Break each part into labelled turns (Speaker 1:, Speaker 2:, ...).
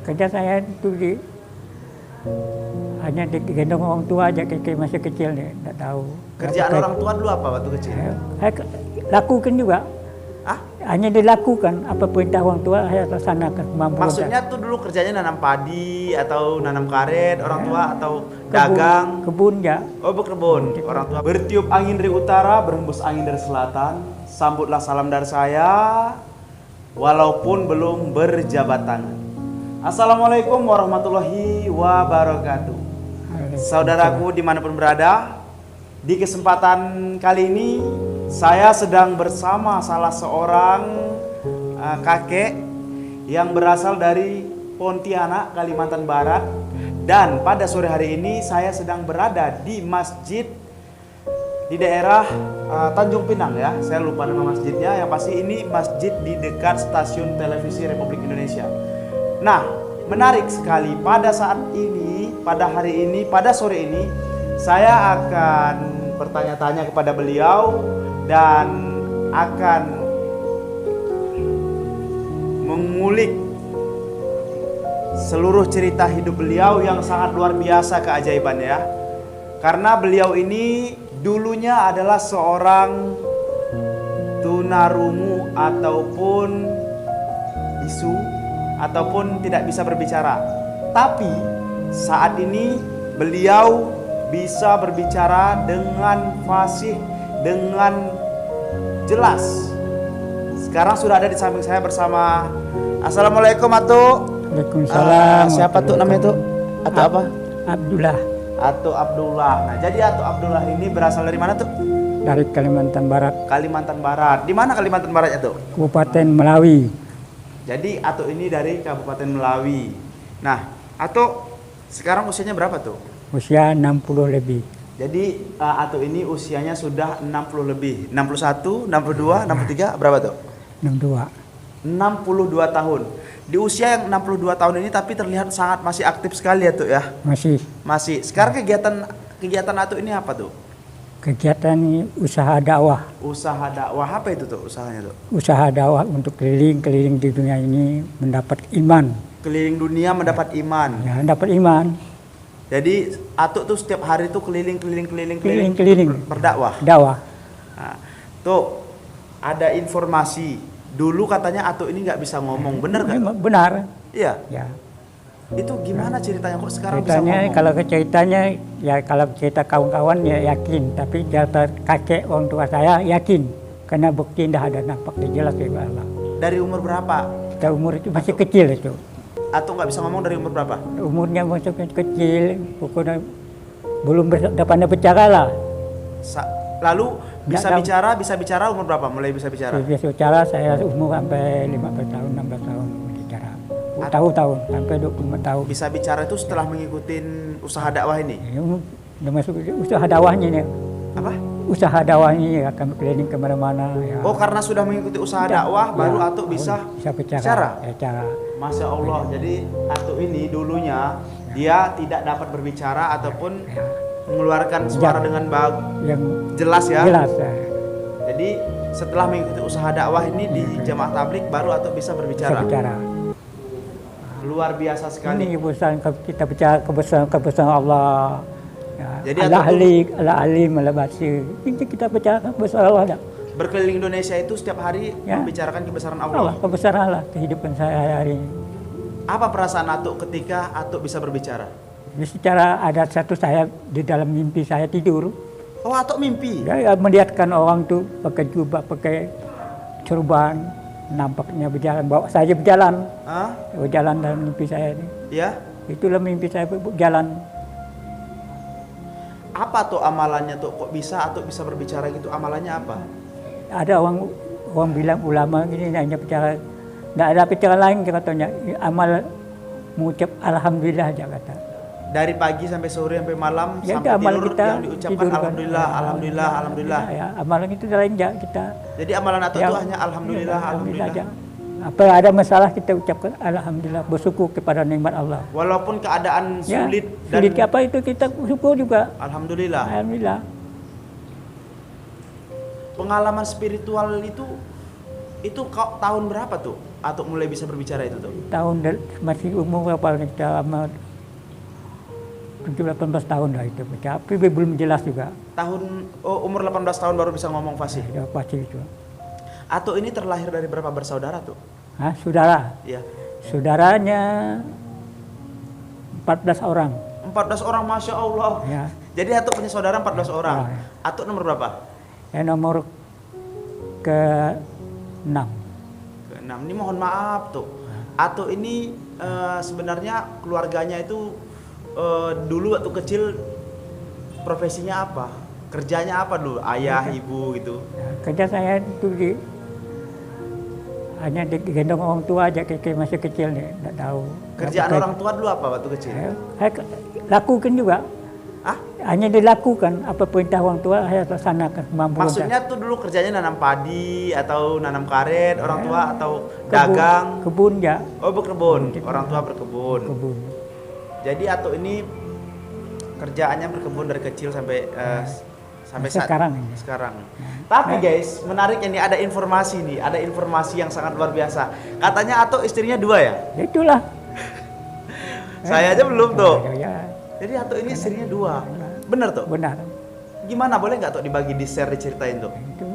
Speaker 1: Kerja saya itu hanya digendong orang tua aja kayak masih kecil nih, nggak tahu.
Speaker 2: Kerjaan orang tua dulu apa waktu kecil?
Speaker 1: Saya lakukan juga.
Speaker 2: Ah?
Speaker 1: Hanya dilakukan apa perintah orang tua saya laksanakan kemampuan.
Speaker 2: Maksudnya tuh dulu kerjanya nanam padi atau nanam karet orang tua atau dagang?
Speaker 1: Kebun ya.
Speaker 2: Oh, berkebun. Orang tua bertiup angin dari utara, berhembus angin dari selatan. Sambutlah salam dari saya, walaupun belum berjabat tangan. Assalamualaikum warahmatullahi wabarakatuh. Saudaraku dimanapun berada, di kesempatan kali ini saya sedang bersama salah seorang kakek yang berasal dari Pontianak, Kalimantan Barat. Dan pada sore hari ini saya sedang berada di masjid di daerah Tanjung Pinang ya. Saya lupa nama masjidnya, yang pasti ini masjid di dekat stasiun televisi Republik Indonesia. Nah, menarik sekali pada saat ini, pada hari ini, pada sore ini saya akan bertanya-tanya kepada beliau dan akan mengulik seluruh cerita hidup beliau yang sangat luar biasa keajaibannya ya. Karena beliau ini dulunya adalah seorang tunarungu ataupun bisu ataupun tidak bisa berbicara. Tapi saat ini beliau bisa berbicara dengan fasih, dengan jelas. Sekarang sudah ada di samping saya bersama. Assalamualaikum Atuk.
Speaker 1: Waalaikumsalam.
Speaker 2: Siapa tuh namanya tuh? Atuk apa?
Speaker 1: Abdullah.
Speaker 2: Atuk Abdullah. Nah, jadi Atuk Abdullah ini berasal dari mana tuh?
Speaker 1: Dari Kalimantan Barat.
Speaker 2: Kalimantan Barat. Di mana Kalimantan Baratnya tuh?
Speaker 1: Kabupaten Melawi.
Speaker 2: Jadi Atuk ini dari Kabupaten Melawi. Nah, Atuk sekarang usianya berapa tuh?
Speaker 1: Usia 60 lebih.
Speaker 2: Jadi Atuk ini usianya sudah 60 lebih. 61, 62, 63 berapa tuh?
Speaker 1: 62.
Speaker 2: 62 tahun. Di usia yang 62 tahun ini tapi terlihat sangat masih aktif sekali ya tuh ya.
Speaker 1: Masih.
Speaker 2: Sekarang kegiatan Atuk ini apa tuh?
Speaker 1: Kegiatan usaha dakwah.
Speaker 2: Usaha dakwah apa itu tuh usahanya tuh?
Speaker 1: Usaha dakwah untuk keliling di dunia ini mendapat iman.
Speaker 2: Keliling dunia mendapat iman.
Speaker 1: Ya, dapat iman.
Speaker 2: Jadi Atuk tuh setiap hari tuh keliling berdakwah.
Speaker 1: Dakwah.
Speaker 2: Nah, tuh ada informasi dulu katanya Atuk ini nggak bisa ngomong, bener nggak?
Speaker 1: Benar.
Speaker 2: Iya.
Speaker 1: Ya.
Speaker 2: Itu gimana ceritanya kok sekarang
Speaker 1: Ceritanya,
Speaker 2: bisa ngomong?
Speaker 1: Kalau cerita kawan-kawan ya yakin, tapi cerita kakek orang tua saya yakin karena bukti dah ada nampaknya jelas ya Allah.
Speaker 2: Dari umur berapa?
Speaker 1: Kita umur itu masih kecil itu.
Speaker 2: Atuk nggak bisa ngomong dari umur berapa?
Speaker 1: Umurnya masih kecil, pokoknya belum dapat bicara lah.
Speaker 2: Lalu bisa bicara umur berapa? Mulai bisa bicara?
Speaker 1: Bisa bicara saya umur sampai 15 tahun, 16 tahun bicara. Tahun sampai 25 tahun.
Speaker 2: Bisa bicara itu setelah mengikuti usaha dakwah ini?
Speaker 1: Udah masuk usaha dakwahnya nih.
Speaker 2: Apa?
Speaker 1: Usaha dakwahnya akan keliling kemana-mana. Ya.
Speaker 2: Oh, karena sudah mengikuti usaha dakwah baru Atuk bisa bicara?
Speaker 1: Bicara.
Speaker 2: Masya Allah, jadi Atuk ini dulunya dia tidak dapat berbicara ataupun mengeluarkan suara dengan yang jelas ya.
Speaker 1: Jelas. Ya.
Speaker 2: Jadi setelah mengikuti usaha dakwah ini di Jamaah Tablik baru Atuk bisa berbicara.
Speaker 1: Bisa bicara.
Speaker 2: Luar biasa sekali.
Speaker 1: Ini kita bicara kebesaran Allah. Ya.
Speaker 2: Jadi
Speaker 1: Allah alim, Allah basir. Ini kita bicara kebesaran Allah.
Speaker 2: Berkeliling Indonesia itu setiap hari membicarakan kebesaran Allah.
Speaker 1: Kebesaran Allah kehidupan saya hari ini.
Speaker 2: Apa perasaan Atuk ketika Atuk bisa berbicara?
Speaker 1: Secara ada satu saya di dalam mimpi saya tidur.
Speaker 2: Oh, Atuk mimpi?
Speaker 1: Ya, melihatkan orang tuh pakai jubah, pakai serban, nampaknya berjalan, bawa saja berjalan. Berjalan dalam mimpi saya ini. Ya? Itulah mimpi saya berjalan.
Speaker 2: Apa tuh amalannya tuh? Kok bisa Atuk bisa berbicara gitu? Amalannya apa?
Speaker 1: Ada orang bilang ulama ini hanya bicara, tidak ada bicara lain katanya. Amal mengucap alhamdulillah aja kata.
Speaker 2: Dari pagi sampai sore sampai malam
Speaker 1: ya,
Speaker 2: sampai tidur
Speaker 1: kita
Speaker 2: yang diucapkan alhamdulillah, alhamdulillah, alhamdulillah.
Speaker 1: Ya, amalan itu lain aja kita.
Speaker 2: Jadi amalan Atuk itu hanya alhamdulillah, alhamdulillah aja.
Speaker 1: Apa ada masalah kita ucapkan alhamdulillah, bersyukur kepada nikmat Allah.
Speaker 2: Walaupun keadaan sulit
Speaker 1: sulit apa itu kita syukur juga.
Speaker 2: Alhamdulillah.
Speaker 1: Alhamdulillah.
Speaker 2: Pengalaman spiritual itu Itu tahun berapa tuh? Atau mulai bisa berbicara itu tuh?
Speaker 1: Masih umur berapa? Kita 17-18 tahun lah itu. Tapi belum jelas juga.
Speaker 2: Umur 18 tahun baru bisa ngomong fasih?
Speaker 1: Ya, fasih itu.
Speaker 2: Atau ini terlahir dari berapa bersaudara tuh?
Speaker 1: Hah, saudara?
Speaker 2: Iya.
Speaker 1: Saudaranya 14 orang.
Speaker 2: 14 orang, Masya Allah.
Speaker 1: Ya.
Speaker 2: Jadi Atuk punya saudara 14 orang.
Speaker 1: Ya.
Speaker 2: Atuk nomor berapa?
Speaker 1: Nomor ke-6.
Speaker 2: Ke-6. Ini mohon maaf tuh. Atuk ini sebenarnya keluarganya itu dulu waktu kecil profesinya apa? Kerjanya apa dulu? Ayah, ibu gitu?
Speaker 1: Kerja saya itu hanya digendong orang tua aja kayak masih kecil nih, nggak tahu.
Speaker 2: Kerjaan orang tua dulu apa waktu kecil?
Speaker 1: Saya lakukan juga.
Speaker 2: Ah?
Speaker 1: Hanya dilakukan apa perintah orang tua saya laksanakan kemampuan.
Speaker 2: Maksudnya tuh dulu kerjanya nanam padi atau nanam karet orang tua atau dagang?
Speaker 1: Kebun ya.
Speaker 2: Oh, berkebun. Orang tua berkebun.
Speaker 1: Kebun.
Speaker 2: Jadi Atuk ini kerjaannya berkebun dari kecil sampai
Speaker 1: sekarang.
Speaker 2: Tapi guys, menarik ini ada informasi yang sangat luar biasa. Katanya Atuk istrinya 2 ya?
Speaker 1: Itulah.
Speaker 2: Saya aja belum tuh.
Speaker 1: Ya.
Speaker 2: Jadi Atuk ini istrinya 2. Bener tuh?
Speaker 1: Benar.
Speaker 2: Gimana, boleh nggak tuh dibagi, di-share, diceritain tuh?
Speaker 1: Itu.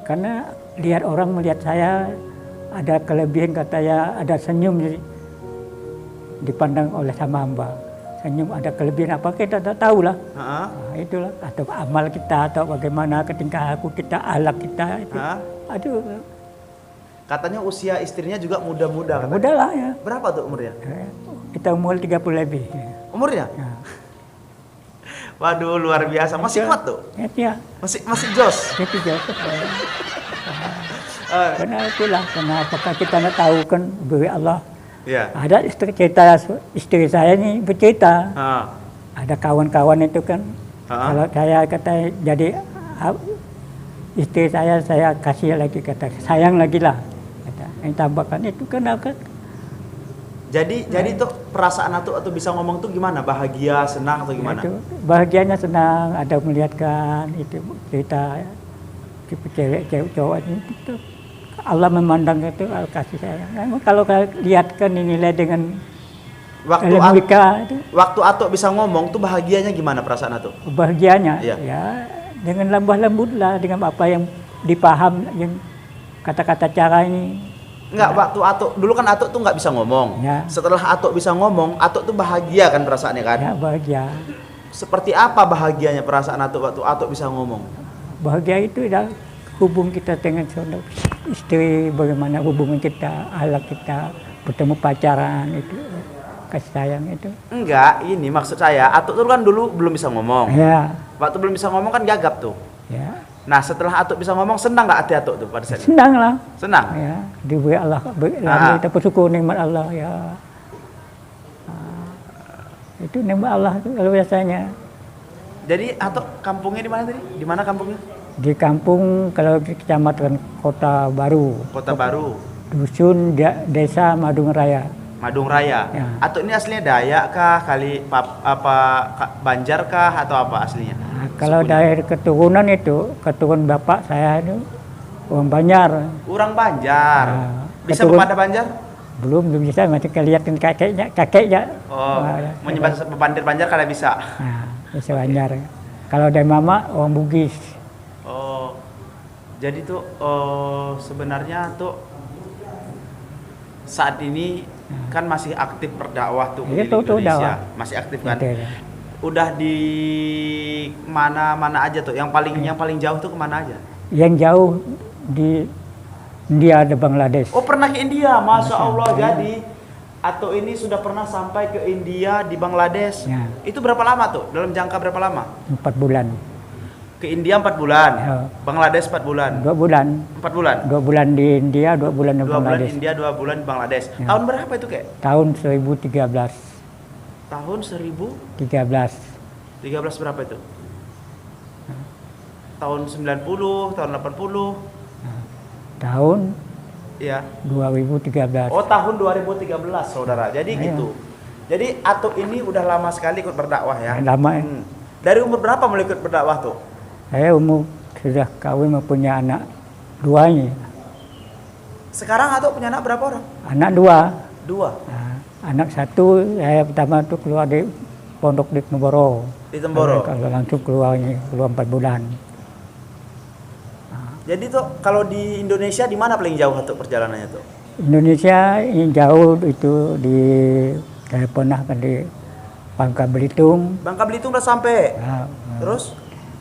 Speaker 1: Karena orang melihat saya ada kelebihan, katanya ada senyum dipandang oleh sama hamba. Senyum ada kelebihan apa kita tak tahu lah. Nah, itulah, atau amal kita atau bagaimana ketingkah aku kita, alak kita itu. Aduh.
Speaker 2: Katanya usia istrinya juga muda-muda.
Speaker 1: Muda lah ya.
Speaker 2: Berapa tuh umurnya?
Speaker 1: Kita umur 30 lebih.
Speaker 2: Umurnya? Ya. Waduh, luar biasa. Masih kuat tuh?
Speaker 1: Ya.
Speaker 2: Masih jos?
Speaker 1: Masih jos. Karena itulah, karena apakah kita nak tahu kan beri Allah. Ya. Ada istri saya ini bercerita. Ada kawan-kawan itu kan. Kalau saya kata jadi istri saya kasih lagi, kata sayang lagi lah. Kata yang tambahkan itu kan.
Speaker 2: Jadi tuh perasaan atau bisa ngomong tuh gimana? Bahagia, senang atau gimana?
Speaker 1: Itu, bahagianya senang, ada melihatkan itu cerita cewek cowok itu. Allah memandang itu kasih sayang. Kalau lihatkan nilai dengan
Speaker 2: waktu Atuk bisa ngomong tuh bahagianya gimana perasaan Atuk?
Speaker 1: Bahagianya ya dengan lemah lembut lah, dengan apa yang dipaham, yang kata-kata cara ini.
Speaker 2: Enggak, waktu Atuk dulu kan Atuk tuh nggak bisa ngomong. Ya. Setelah Atuk bisa ngomong, Atuk tuh bahagia kan perasaannya kan?
Speaker 1: Ya, bahagia.
Speaker 2: Seperti apa bahagianya perasaan Atuk waktu Atuk bisa ngomong?
Speaker 1: Bahagia itu ya hubung kita dengan istri, bagaimana hubungan kita, alat kita, bertemu pacaran itu, kasih sayang itu.
Speaker 2: Enggak, ini maksud saya, Atuk tuh kan dulu belum bisa ngomong.
Speaker 1: Ya.
Speaker 2: Waktu belum bisa ngomong kan gagap tuh. Ya. Nah, setelah Atuk bisa ngomong, senang nggak hati Atuk tuh pada saat itu?
Speaker 1: Senang lah.
Speaker 2: Senang?
Speaker 1: Ya, diberi Allah, kita bersyukur nikmat Allah ya. Itu nikmat Allah itu kalau biasanya.
Speaker 2: Jadi Atuk kampungnya di mana tadi? Di mana kampungnya?
Speaker 1: Di kampung, kalau di kecamatan Kota Baru.
Speaker 2: Kota Baru.
Speaker 1: Dusun Desa Madung Raya.
Speaker 2: Madung Raya. Ya. Atuk ini aslinya Dayak kah, Banjar kah, atau apa aslinya?
Speaker 1: Nah, kalau dari keturunan itu, keturunan bapak saya itu orang Banjar.
Speaker 2: Orang Banjar. Nah, bisa pepada Banjar?
Speaker 1: Belum bisa, masih kelihatan kakeknya.
Speaker 2: Oh, menyebut pepandir Banjar kalau bisa.
Speaker 1: Nah, bisa Banjar. Kalau dari mama orang Bugis.
Speaker 2: Oh, jadi tuh sebenarnya tuh saat ini kan masih aktif berdakwah tuh di Indonesia, masih aktif kan? Ya. Udah di mana-mana aja tuh? Yang paling jauh tuh kemana aja?
Speaker 1: Yang jauh di India, ada Bangladesh.
Speaker 2: Oh, pernah ke India, Masya Allah. Jadi atau ini sudah pernah sampai ke India, di Bangladesh. Ya. Itu berapa lama tuh? Dalam jangka berapa lama?
Speaker 1: 4 bulan.
Speaker 2: Ke India 4 bulan, ya. Bangladesh 4 bulan.
Speaker 1: 2 bulan.
Speaker 2: 4 bulan.
Speaker 1: 2 bulan di India, 2 bulan di Bangladesh.
Speaker 2: 2 bulan India, 2 bulan di Bangladesh. Ya. Tahun berapa itu, Kek?
Speaker 1: Tahun 2013.
Speaker 2: Tahun
Speaker 1: 1013.
Speaker 2: 13 berapa itu? Tahun 90, tahun 80.
Speaker 1: Tahun
Speaker 2: ya
Speaker 1: 2013.
Speaker 2: Oh, tahun 2013, Saudara. Jadi gitu. Jadi Atuk ini udah lama sekali ikut berdakwah ya?
Speaker 1: Lama.
Speaker 2: Dari umur berapa mulai ikut berdakwah tuh?
Speaker 1: Saya umur sudah kawin, mempunyai anak 2 nih.
Speaker 2: Sekarang Atuk punya anak berapa orang?
Speaker 1: Anak 2.
Speaker 2: 2.
Speaker 1: Nah, anak 1 saya pertama tuh keluar di pondok di Temboro.
Speaker 2: Di Temboro.
Speaker 1: Kalau langsung keluar 4 bulan.
Speaker 2: Jadi tuh kalau di Indonesia di mana paling jauh Atuk perjalanannya tuh?
Speaker 1: Indonesia yang jauh itu saya pernah kan di Bangka Belitung.
Speaker 2: Bangka Belitung udah sampai.
Speaker 1: Nah,
Speaker 2: Terus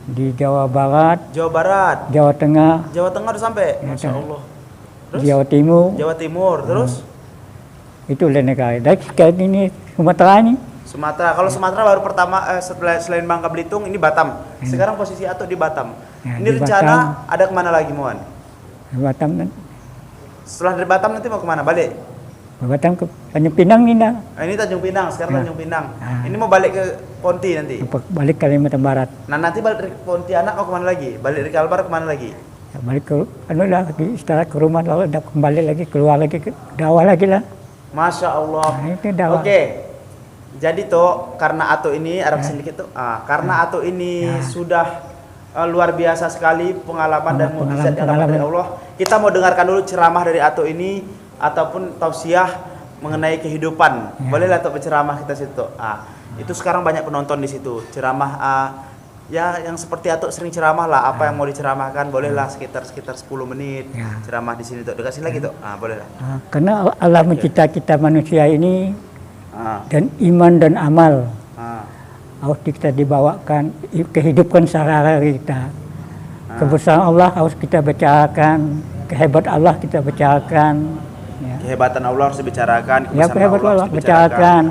Speaker 1: di Jawa Barat,
Speaker 2: Jawa Barat,
Speaker 1: Jawa Tengah,
Speaker 2: Jawa Tengah udah sampai.
Speaker 1: Ya,
Speaker 2: Masya Allah. Terus
Speaker 1: Jawa Timur.
Speaker 2: Jawa Timur, terus
Speaker 1: Itu negara. Dan sekarang ini Sumatera ini.
Speaker 2: Sumatera. Kalau Sumatera baru pertama selain Bangka Belitung ini Batam. Sekarang posisi Atuk di Batam.
Speaker 1: Ya,
Speaker 2: Ini
Speaker 1: di
Speaker 2: rencana
Speaker 1: Batam.
Speaker 2: ada kemana lagi Muan?
Speaker 1: Batam kan.
Speaker 2: Setelah dari Batam nanti mau kemana? Balik?
Speaker 1: Batam ke Tanjung Pinang ini dah.
Speaker 2: Ini Tanjung Pinang, sekarang
Speaker 1: Ya.
Speaker 2: Tanjung Pinang.
Speaker 1: Ah.
Speaker 2: Ini mau balik ke Ponti nanti.
Speaker 1: Balik ke Kalimantan Barat.
Speaker 2: Nah nanti balik dari Pontianak mau kemana lagi? Balik dari Kalbar kemana lagi?
Speaker 1: Ya, balik ke istirahat ke rumah lalu dah kembali lagi keluar lagi ke dakwah lagi lah.
Speaker 2: Masya Allah.
Speaker 1: Nah, itu dakwah.
Speaker 2: Oke. Jadi tuh karena Atuk ini ada sedikit tuh. Karena Atuk ini sudah luar biasa sekali pengalaman dan mukjizat yang dapat dari Allah. Kita mau dengarkan dulu ceramah dari Atuk ini ataupun tausiah mengenai kehidupan.
Speaker 1: Ya.
Speaker 2: Bolehlah Atuk berceramah kita situ. Itu sekarang banyak penonton di situ. Ceramah ya yang seperti Atuk sering ceramah lah. Apa yang mau diceramahkan bolehlah sekitar 10 menit.
Speaker 1: Ya.
Speaker 2: Ceramah di sini tuh. Dekat sini lagi tuh. Bolehlah.
Speaker 1: Karena Allah mencipta kita manusia ini dan iman dan amal harus kita dibawakan, kehidupkan sehari-hari kita. Kebesaran Allah harus kita bicarakan, kehebatan Allah kita bicarakan. Ya.
Speaker 2: Kehebatan Allah harus dibicarakan,
Speaker 1: Ya, kehebatan Allah bicarakan.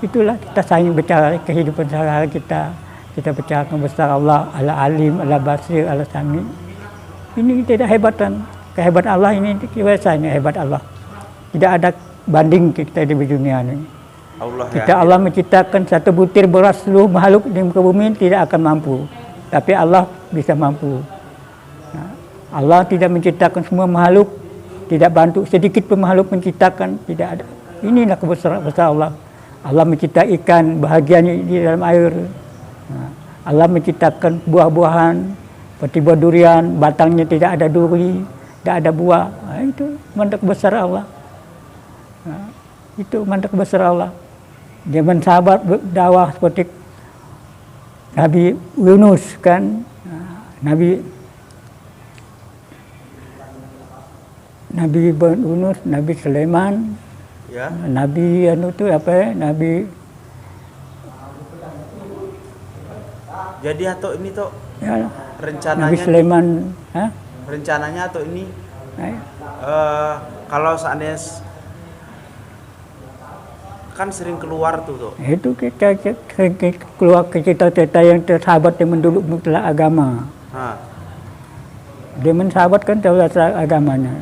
Speaker 1: Itulah kita saling bicara kehidupan sehari-hari kita. Kita bicarakan besar Allah, Al-Alim, Al-Basir, Al-Sami. Ini tidak hebatan. Kehebatan Allah ini biasanya hebat Allah. Tidak ada banding kita di dunia ini. Allah menciptakan satu butir beras seluruh makhluk di muka bumi tidak akan mampu. Tapi Allah bisa mampu. Allah tidak menciptakan semua makhluk, tidak bantu sedikit pun makhluk menciptakan, tidak ada. Inilah kebesaran Allah. Allah menciptakan ikan bahagianya di dalam air. Allah menciptakan buah-buahan seperti buah durian, batangnya tidak ada duri, tidak ada buah. Itu mandat kebesaran Allah. Itu mandat kebesaran Allah. Zaman sahabat berdakwah seperti Nabi Yunus kan, Nabi Yunus, Nabi Sulaiman, ya. Nabi Nabi.
Speaker 2: Jadi atau ini tuh
Speaker 1: Ya,
Speaker 2: rencananya
Speaker 1: Nabi Sulaiman,
Speaker 2: rencananya atau ini kalau seandainya kan sering keluar tuh.
Speaker 1: Itu kita keluar ke cerita-cerita yang sahabat yang mendulu mutlak agama. Dia mensahabat kan tahu agamanya.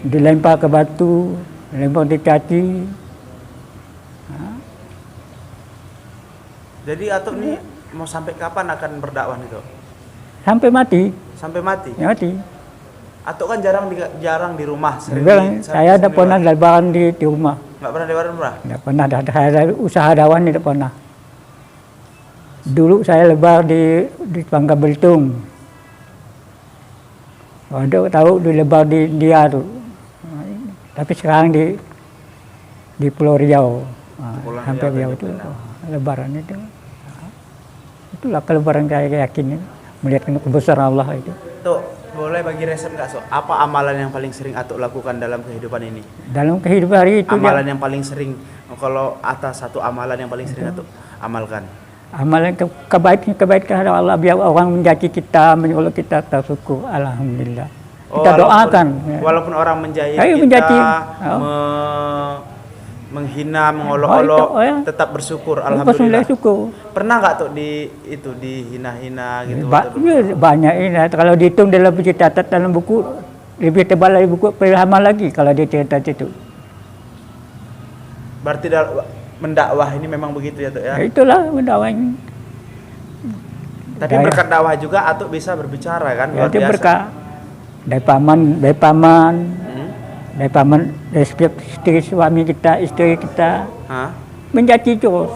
Speaker 1: Dilempar ke batu, dilempar di kaki.
Speaker 2: Jadi atau ini mau sampai kapan akan berdakwah itu?
Speaker 1: Sampai mati.
Speaker 2: Sampai mati.
Speaker 1: Ya, mati.
Speaker 2: Atau kan jarang di rumah.
Speaker 1: Saya ada pernah lebaran di rumah.
Speaker 2: Nggak pernah lebaran rumah?
Speaker 1: Nggak pernah. Ada usaha dakwah tidak pernah. Dulu saya lebar di Bangka Belitung. Ada tahu di lebar di India tuh. Tapi sekarang di Pulau Riau. Sampai Riau itu lebaran itu. Itulah kelebaran saya yakin melihat kebesaran Allah itu.
Speaker 2: Tuh, boleh bagi resep nggak so? Apa amalan yang paling sering Atuk lakukan dalam kehidupan ini?
Speaker 1: Dalam kehidupan hari itu.
Speaker 2: Amalan yang paling sering, kalau atas satu amalan yang paling sering Atuk amalkan.
Speaker 1: Amalan kebaikan ada Allah biar orang mencaci kita, menyuruh kita tersyukur. Alhamdulillah. Kita doakan.
Speaker 2: Walaupun orang menjahit
Speaker 1: kita,
Speaker 2: menghina, mengolok-olok, tetap bersyukur. Alhamdulillah. Pernah nggak tuh dihina-hina gitu?
Speaker 1: Banyak ini. Kalau dihitung dalam catat dalam buku lebih tebal dari buku Peramal lagi kalau dia cerita itu.
Speaker 2: Berarti mendakwah ini memang begitu ya tuh ya?
Speaker 1: Itulah mendakwah ini.
Speaker 2: Tapi berkat dakwah juga Atuk bisa berbicara kan?
Speaker 1: Ya, itu berkah. Dari paman, dari istri suami kita, istri kita mencaci terus.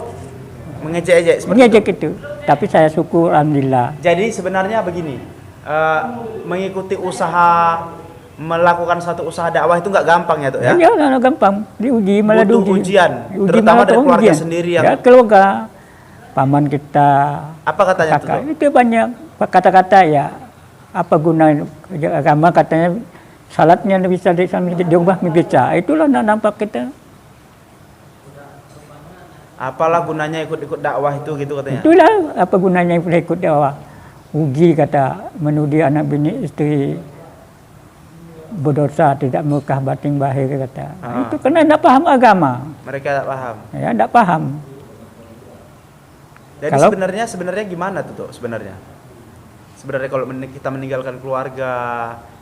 Speaker 1: Mengejek itu. Tapi saya syukur alhamdulillah.
Speaker 2: Jadi sebenarnya begini, mengikuti usaha melakukan satu usaha dakwah itu nggak gampang ya tuh ya?
Speaker 1: Ya, nggak gampang. Diuji, malah
Speaker 2: butuh
Speaker 1: diuji.
Speaker 2: ujian, terutama dari keluarga sendiri yang...
Speaker 1: Ya, keluarga, paman kita.
Speaker 2: Apa katanya
Speaker 1: kakak,
Speaker 2: tuh?
Speaker 1: itu banyak kata-kata ya. Apa guna agama katanya salatnya bisa diubah membaca. Itulah nampak kita.
Speaker 2: Apalah gunanya ikut-ikut dakwah itu gitu katanya?
Speaker 1: Itulah apa gunanya ikut dakwah. Uji kata menudi anak bini istri berdosa tidak mekah batin bahir kata. Itu karena tidak paham agama.
Speaker 2: Mereka tidak paham.
Speaker 1: Ya, tidak paham.
Speaker 2: Jadi sebenarnya gimana tuh sebenarnya? Sebenarnya kalau kita meninggalkan keluarga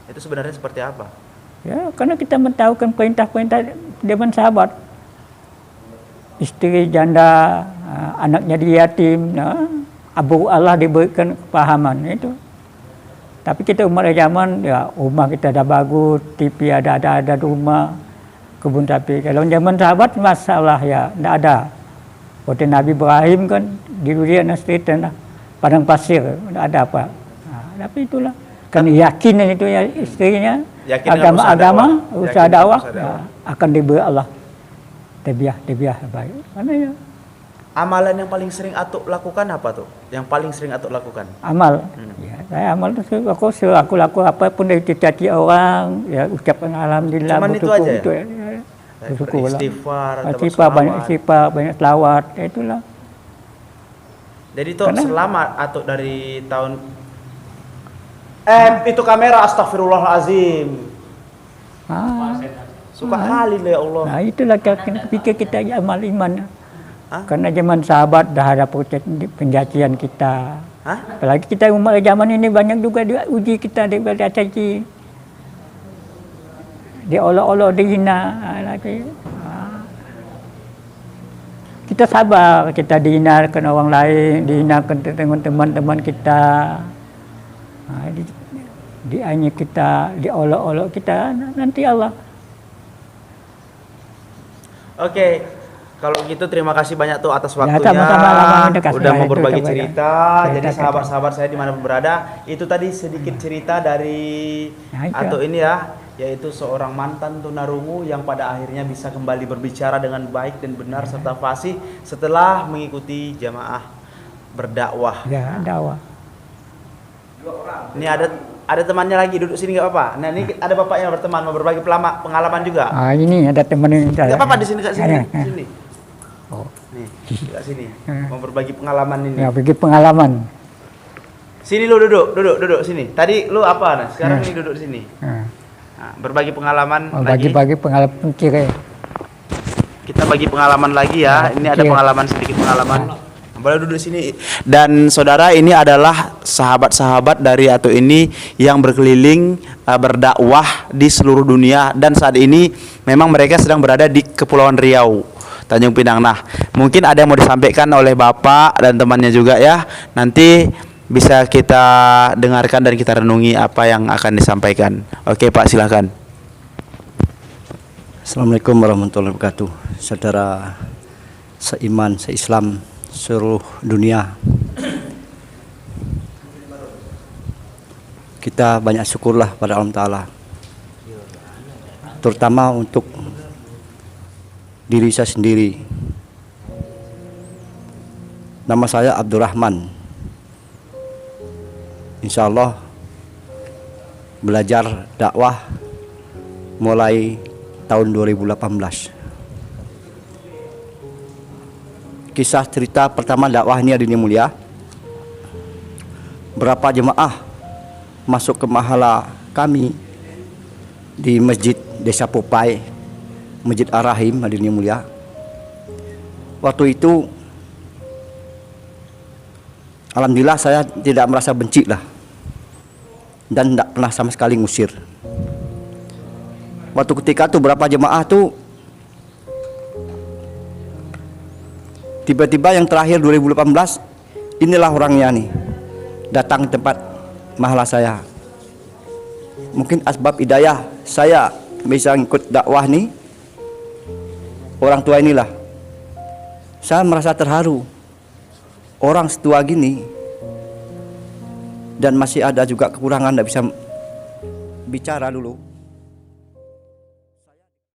Speaker 2: itu sebenarnya seperti apa? Ya, karena kita mentahukan perintah-perintah zaman sahabat.
Speaker 1: Istri janda, anaknya yatim, abu Allah diberikan kepahaman itu. Tapi kita umat zaman ya rumah kita dah bagus, TV ada rumah, kebun sapi. Kalau zaman sahabat masalah ya tidak ada. Waktu Nabi Ibrahim kan di dunia nasritan padang pasir, tidak ada apa. Tapi itulah kan yakin itu ya istrinya agama usaha dakwah akan diberi Allah tebiah baik. Mana ya?
Speaker 2: Amalan yang paling sering atuk lakukan apa tuh? Yang paling sering atuk lakukan?
Speaker 1: Amal. Ya, saya amal itu aku laku apapun dari cita-cita orang, ya ucapkan alhamdulillah.
Speaker 2: Cuman itu aja ya?
Speaker 1: Itu, ya.
Speaker 2: Istighfar,
Speaker 1: banyak istighfar, banyak selawat, itulah.
Speaker 2: Jadi itu selama atuk dari tahun itu kamera astagfirullahalazim. Suka kali lah ya Allah.
Speaker 1: Nah itulah pikir kita amal iman. Karena zaman sahabat dah ada penjajian kita. Apalagi kita umat zaman ini banyak juga diuji kita daripada caci. Diolok-olok, dihina lagi. Kita sabar, kita dihinakan orang lain, dihinakan teman-teman kita. Dianya kita, diolok-olok kita, nanti Allah.
Speaker 2: Oke, kalau gitu terima kasih banyak tuh atas waktunya.
Speaker 1: Sama-sama,
Speaker 2: udah mau berbagi cerita. Jadi sahabat-sahabat saya dimanapun berada, itu tadi sedikit cerita dari atau ini ya, yaitu seorang mantan tunarungu yang pada akhirnya bisa kembali berbicara dengan baik dan benar serta fasih setelah mengikuti jamaah berdakwah.
Speaker 1: Ya, dakwah.
Speaker 2: Ini ada temannya lagi duduk sini nggak apa-apa. Nah ini ada bapaknya berteman mau berbagi pengalaman juga.
Speaker 1: Ini ada teman yang
Speaker 2: nggak apa-apa di sini sini. Oh. Nih dekat sini mau berbagi pengalaman ini.
Speaker 1: Ya berbagi pengalaman.
Speaker 2: Sini lu duduk sini. Tadi lu apa? Nah sekarang ini duduk di sini. Nah, berbagi pengalaman lagi.
Speaker 1: Bagi pengalaman kira.
Speaker 2: Kita bagi pengalaman lagi ya. Ini ada pengalaman sedikit pengalaman. Boleh duduk sini. Dan saudara, ini adalah sahabat-sahabat dari Atu ini yang berkeliling berdakwah di seluruh dunia, dan saat ini memang mereka sedang berada di Kepulauan Riau, Tanjung Pinang. Nah, mungkin ada yang mau disampaikan oleh Bapak dan temannya juga ya. Nanti bisa kita dengarkan dan kita renungi apa yang akan disampaikan. Oke Pak, silakan.
Speaker 3: Assalamualaikum warahmatullahi wabarakatuh. Saudara seiman, seislam seluruh dunia, kita banyak syukurlah pada Allah Ta'ala, terutama untuk diri saya sendiri. Nama saya Abdurrahman. Insya Allah belajar dakwah mulai tahun 2018. Kisah cerita pertama dakwah ini adanya mulia. Berapa jemaah masuk ke mahala kami di Masjid Desa Popai, Masjid Ar-Rahim adanya mulia. Waktu itu alhamdulillah saya tidak merasa benci lah, dan tidak pernah sama sekali ngusir. Waktu ketika itu berapa jemaah tuh tiba-tiba yang terakhir 2018 inilah orangnya nih datang ke tempat mahala saya. Mungkin asbab hidayah saya bisa ikut dakwah nih, orang tua inilah. Saya merasa terharu, orang setua gini dan masih ada juga kekurangan, tidak bisa bicara dulu.